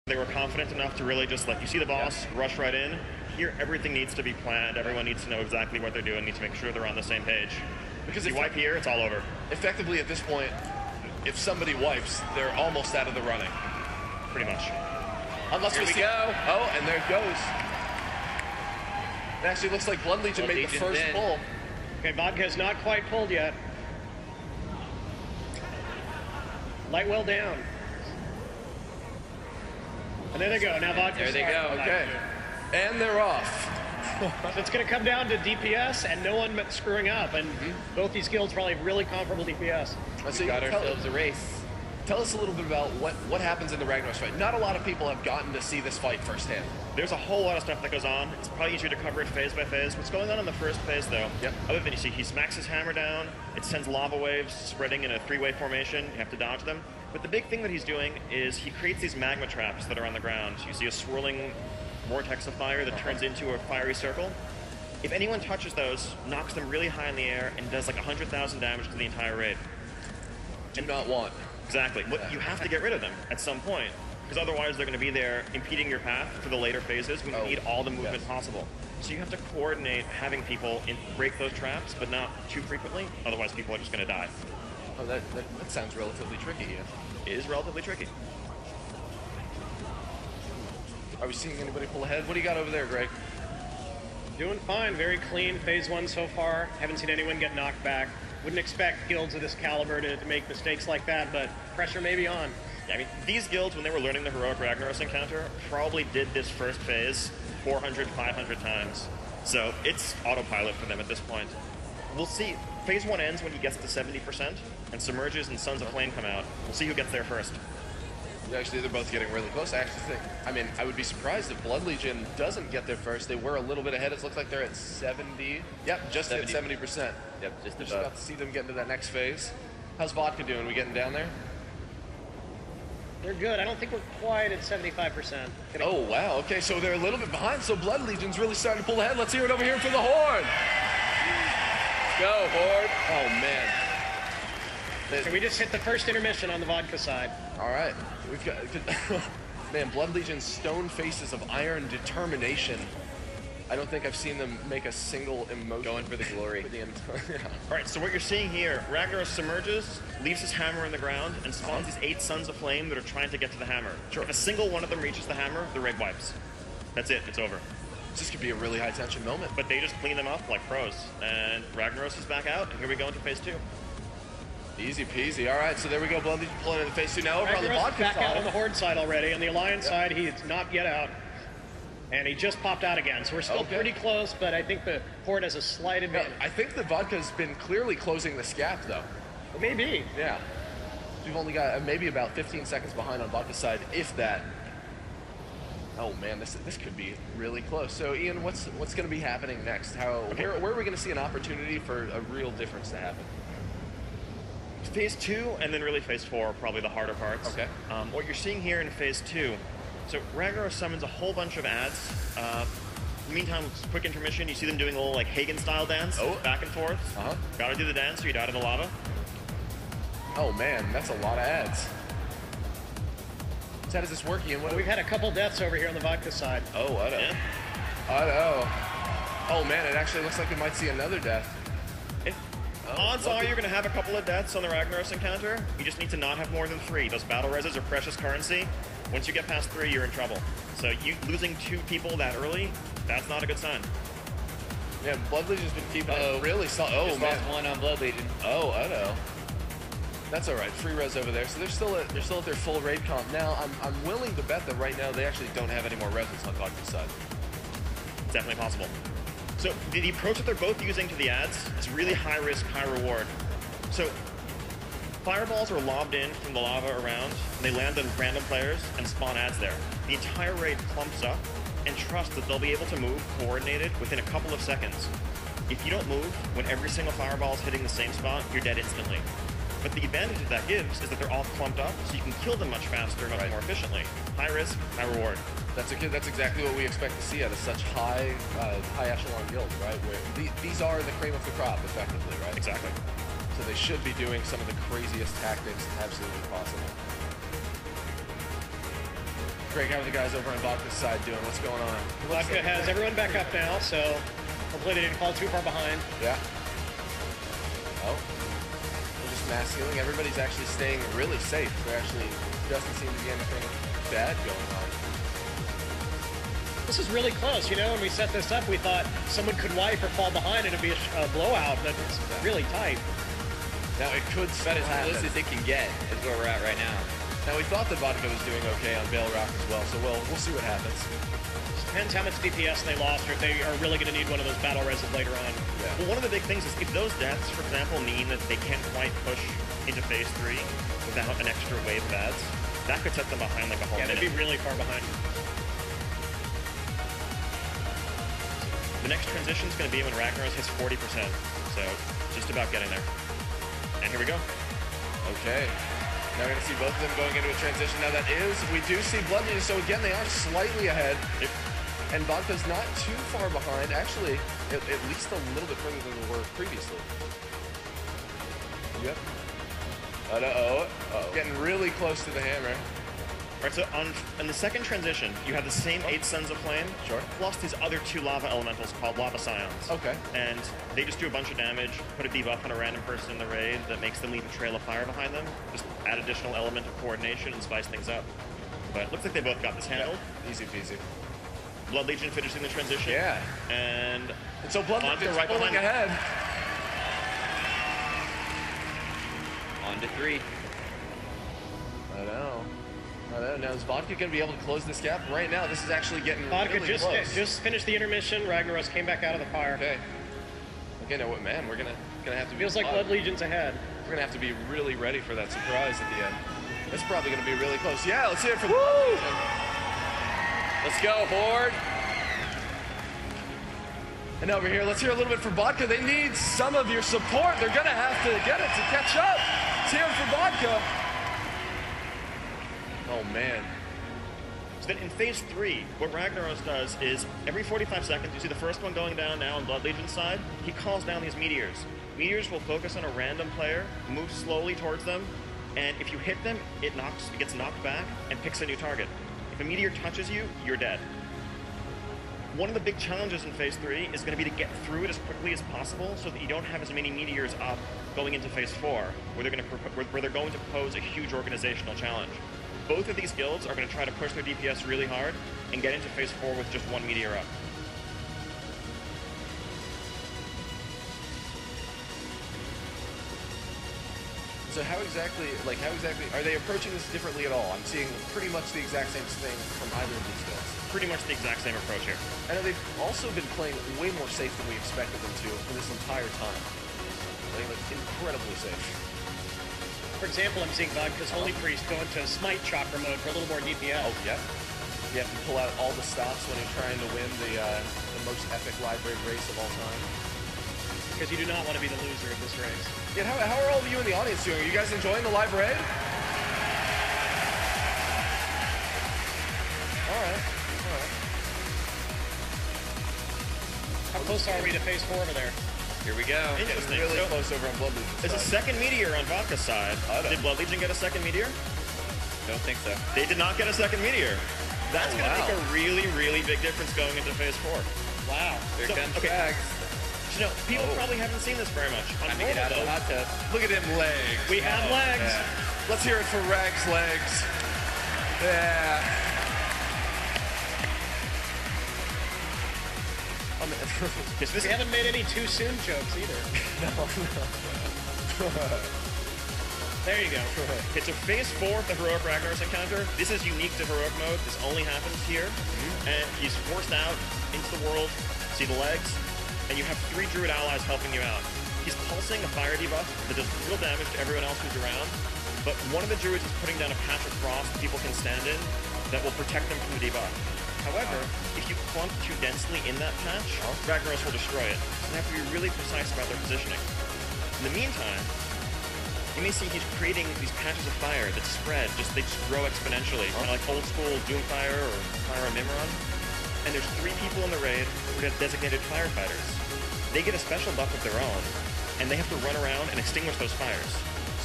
They were confident enough to really just you see the boss, rush right in. Here, everything needs to be planned. Everyone needs to know exactly what they're doing, needs to make sure they're on the same page. Because if you wipe here, it's all over. Effectively, at this point, if somebody wipes, they're almost out of the running. Pretty much. Unless we go. Oh, and there it goes. It actually looks like Blood Legion made the first pull. Okay, Vodka's not quite pulled yet. Light well down. And there they go. Now Vodka's there they go. Okay. And they're off. So it's going to come down to DPS and no one screwing up. And both these guilds probably have really comparable DPS. We got ourselves a race. Tell us a little bit about what happens in the Ragnaros fight. Not a lot of people have gotten to see this fight firsthand. There's a whole lot of stuff that goes on. It's probably easier to cover it phase by phase. What's going on in the first phase, though, other than you see he smacks his hammer down, it sends lava waves spreading in a three-way formation. You have to dodge them. But the big thing that he's doing is he creates these magma traps that are on the ground. You see a swirling vortex of fire that turns into a fiery circle. If anyone touches those, knocks them really high in the air, and does like 100,000 damage to the entire raid. Do not want. Exactly. But you have to get rid of them at some point, because otherwise they're going to be there impeding your path for the later phases when you need all the movement possible. So you have to coordinate having people break those traps, but not too frequently, otherwise people are just going to die. Oh, that sounds relatively tricky, yeah. It is relatively tricky. Are we seeing anybody pull ahead? What do you got over there, Greg? Doing fine. Very clean phase one so far. Haven't seen anyone get knocked back. Wouldn't expect guilds of this caliber to make mistakes like that, but pressure may be on. Yeah, I mean, these guilds, when they were learning the heroic Ragnaros encounter, probably did this first phase 400, 500 times. So it's autopilot for them at this point. We'll see. Phase one ends when he gets to 70%, and Submerges and Sons of Flame come out. We'll see who gets there first. Actually, they're both getting really close. I actually think, I would be surprised if Blood Legion doesn't get there first. They were a little bit ahead. It looks like they're at 70. Yep, just 70. At 70%. Yep, just about to see them get into that next phase. How's Vodka doing? We getting down there? They're good. I don't think we're quite at 75%. Oh, wow. Okay, so they're a little bit behind, so Blood Legion's really starting to pull ahead. Let's hear it over here for the Horde. Go, Horde. Oh, man. So we just hit the first intermission on the Vodka side. All right. We've got... Man, Blood Legion's stone faces of iron determination. I don't think I've seen them make a single emotion. Going for the glory. Yeah. All right, so what you're seeing here, Ragnaros submerges, leaves his hammer in the ground, and spawns these 8 Sons of Flame that are trying to get to the hammer. Sure. If a single one of them reaches the hammer, the raid wipes. That's it. It's over. This could be a really high-tension moment. But they just clean them up like pros. And Ragnaros is back out, and here we go into phase 2. Easy peasy. All right, so there we go. Blood Legion pulling into phase 2. Now over on the Vodka back side. Out on the Horde side already. On the Alliance side, he's not yet out. And he just popped out again. So we're still pretty close, but I think the Horde has a slight advantage. I think the Vodka's been clearly closing this gap, though. Maybe. Yeah. We've only got maybe about 15 seconds behind on Vodka's side, if that. Oh man, this could be really close. So Ian, what's going to be happening next? Where are we going to see an opportunity for a real difference to happen? Phase 2 and then really phase 4 are probably the harder parts. Okay. What you're seeing here in phase 2, so Ragnaros summons a whole bunch of ads. In the meantime, quick intermission, you see them doing a little like Hagen style dance, back and forth. Gotta do the dance or you die to the lava. Oh man, that's a lot of ads. So how does this work, Ian? We've had a couple deaths over here on the Vodka side. Oh, I know. Yeah. I know. Oh man, it actually looks like we might see another death. Odds are you're going to have a couple of deaths on the Ragnaros encounter. You just need to not have more than 3. Those battle reses are precious currency. Once you get past 3, you're in trouble. So you losing 2 people that early, that's not a good sign. Yeah, Blood Legion's been keeping it really solid. Oh, just man. lost one on Blood Legion. Oh, I know. That's all right. Free res over there. So they're still at their full raid comp. Now, I'm willing to bet that right now they actually don't have any more reses on Vodka's side. It's definitely possible. So the approach that they're both using to the ads is really high risk, high reward. So fireballs are lobbed in from the lava around, and they land on random players and spawn ads there. The entire raid clumps up and trust that they'll be able to move coordinated within a couple of seconds. If you don't move, when every single fireball is hitting the same spot, you're dead instantly. But the advantage that that gives is that they're all clumped up, so you can kill them much faster, much more efficiently. High risk, high reward. That's exactly what we expect to see out of such high echelon guilds, right? Where these are the cream of the crop, effectively, right? Exactly. So they should be doing some of the craziest tactics absolutely possible. Craig, how are the guys over on Vodka's side doing? What's going on? Vodka has everyone back up now, so hopefully they didn't fall too far behind. Yeah. Oh. We're just mass healing. Everybody's actually staying really safe. There actually doesn't seem to be anything bad going on. This is really close. You know, when we set this up, we thought someone could wipe or fall behind and it'd be a blowout, but it's really tight. Now, it could About as close as it can get is where we're at right now. Now, we thought that Vodka was doing okay on Bale Rock as well, so we'll see what happens. Depends how much DPS they lost or if they are really going to need one of those battle reses later on. Yeah. Well, one of the big things is if those deaths, for example, mean that they can't quite push into phase 3 without an extra wave of ads, that could set them behind like a whole Yeah, minute. they'd be really far behind. The next transition is going to be when Ragnaros hits 40%, so just about getting there. And here we go. Okay. Now we're going to see both of them going into a transition. Now that is, we do see Blood Leaders, so again, they are slightly ahead. And Vodka's not too far behind, actually, at least a little bit further than we were previously. Yep. Uh-oh. Getting really close to the hammer. All right, so on the second transition, you have the same 8 Sons of Flame, Sure. plus these other 2 lava elementals called Lava Scions. Okay. And they just do a bunch of damage, put a debuff on a random person in the raid that makes them leave a trail of fire behind them, just add additional element of coordination and spice things up. But it looks like they both got this handled. Easy peasy. Blood Legion finishing the transition. Yeah. And So Blood Vodka Legion's right pulling behind ahead. On to 3. I know. Now is Vodka going to be able to close this gap? Right now, this is actually getting Vodka really close. just finished the intermission. Ragnaros came back out of the fire. Okay. Okay, now what, man? We're gonna have to. Feels like Blood Legion's ahead. We're gonna have to be really ready for that surprise at the end. It's probably gonna be really close. Yeah, let's hear it for the Blood Legion. Let's go, Horde. And over here, let's hear a little bit for Vodka. They need some of your support. They're gonna have to get it to catch up. Let's hear it for Vodka. Oh man. so then in phase 3, what Ragnaros does is every 45 seconds, you see the first one going down now on Blood Legion's side, he calls down these meteors. Meteors will focus on a random player, move slowly towards them, and if you hit them, it gets knocked back and picks a new target. If a meteor touches you, you're dead. One of the big challenges in phase 3 is going to be to get through it as quickly as possible so that you don't have as many meteors up going into phase 4, where they're going to pose a huge organizational challenge. Both of these guilds are going to try to push their DPS really hard and get into phase 4 with just 1 meteor up. So how exactly are they approaching this differently at all? I'm seeing pretty much the exact same thing from either of these guilds. Pretty much the exact same approach here. I know they've also been playing way more safe than we expected them to for this entire time. Playing like incredibly safe. For example, I'm seeing Vodka's Holy Priest go into Smite Chakra mode for a little more DPS. Oh, yep. You have to pull out all the stops when you're trying to win the most epic live raid race of all time. Because you do not want to be the loser of this race. Yeah, how are all of you in the audience doing? Are you guys enjoying the live raid? All right. How close are we to phase 4 over there? Here we go. Interesting. Really So, close over on Blood Legion's there's a side. second meteor on Vodka's side. Did Blood Legion get a second meteor? Don't think so. They did not get a second meteor. That's going to wow. make a really, really big difference going into phase 4. Wow. Here So, comes okay. Rags. You know, people probably haven't seen this very much. On Time to get out of the normal, hot tub. Look at him legs. We have legs. Yeah. Let's hear it for Rag's legs. Yeah. This We haven't made any too soon jokes either. There you go. It's a phase 4 of the Heroic Ragnaros encounter. This is unique to Heroic mode. This only happens here. And he's forced out into the world. See the legs? And you have 3 Druid allies helping you out. He's pulsing a fire debuff that does real damage to everyone else who's around. But one of the Druids is putting down a patch of frost that people can stand in that will protect them from the debuff. However, if you clump too densely in that patch, Ragnaros will destroy it. So they have to be really precise about their positioning. In the meantime, you may see he's creating these patches of fire that spread, they just grow exponentially, kind of like old school Doomfire or Fire Mimron. And there's 3 people in the raid who have designated firefighters. They get a special buff of their own, and they have to run around and extinguish those fires.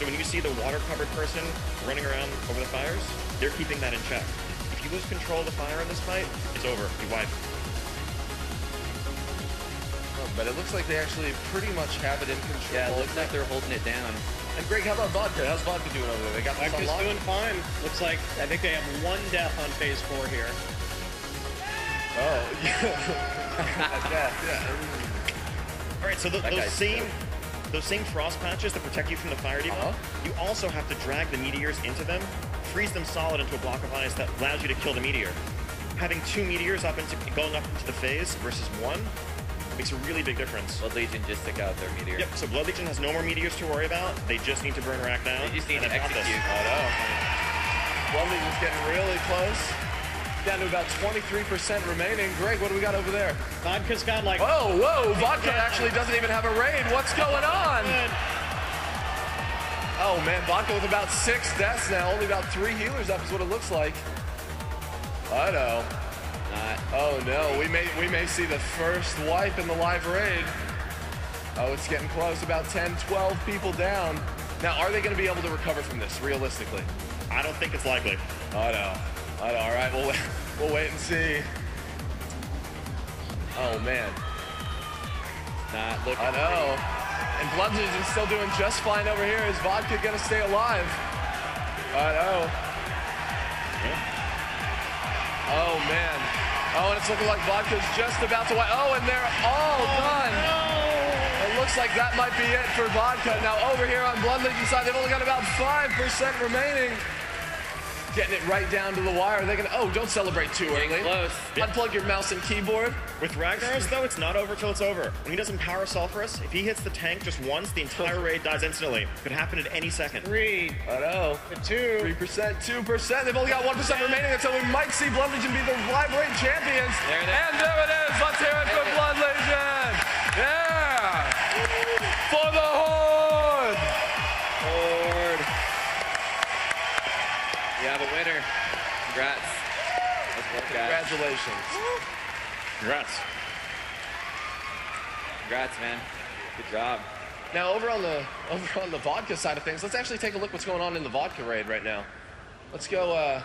So when you see the water-covered person running around over the fires, they're keeping that in check. If If you lose control of the fire in this fight, it's over. You wipe. Oh, but it looks like they actually pretty much have it in control. Yeah, it looks like they're holding it down. And Greg, how about Vodka? How's Vodka doing over there? They got this Vodka's unlocked? doing fine. Looks like I think they have one death on phase 4 here. Oh, yeah. All right, so That those guy's same frost patches that protect you from the fire debuff, you also have to drag the meteors into them, freeze them solid into a block of ice that allows you to kill the meteor. Having 2 meteors going up into the phase versus 1 makes a really big difference. Blood Legion just took out their meteor. Yep, so Blood Legion has no more meteors to worry about. They just need to burn Rack down. They just need and to they've got execute. this. I know. Blood Legion's getting really close. Down to about 23% remaining. Greg, what do we got over there? Vodka's got like... Whoa! Vodka actually doesn't even have a raid. What's going on? Oh man, Vodka with about 6 deaths now. Only about 3 healers up is what it looks like. I know. Oh no, we may see the first wipe in the live raid. Oh, it's getting close. About 10, 12 people down. Now, are they going to be able to recover from this, realistically? I don't think it's likely. I know. All right, we'll wait and see. Oh man. Not looking. I know. And Blood Legion's still doing just fine over here. Is Vodka going to stay alive? I know. Oh man. Oh, and it's looking like Vodka's just about to wipe. Oh, and they're all done. No. It looks like that might be it for Vodka. Now over here on Blood Legion's side, they've only got about 5% remaining. Getting it right down to the wire. They're gonna, don't celebrate too early. Close. Unplug your mouse and keyboard. With Ragnaros, though, it's not over till it's over. When he does Empower Sulphurous, if he hits the tank just once, the entire raid dies instantly. Could happen at any second. 3 I know. to 2. 3%, 2%. They've only got 1% remaining, and so we might see Blood Legion be the live raid champions. There it is. And there it is. Let's hear it for Blood Legion. Yeah. For the Horde. Horde. You have a winner. Congrats. Let's work, guys. Congratulations. Congrats. Congrats, man. Good job. Now over on the Vodka side of things, let's actually take a look what's going on in the Vodka raid right now. Let's go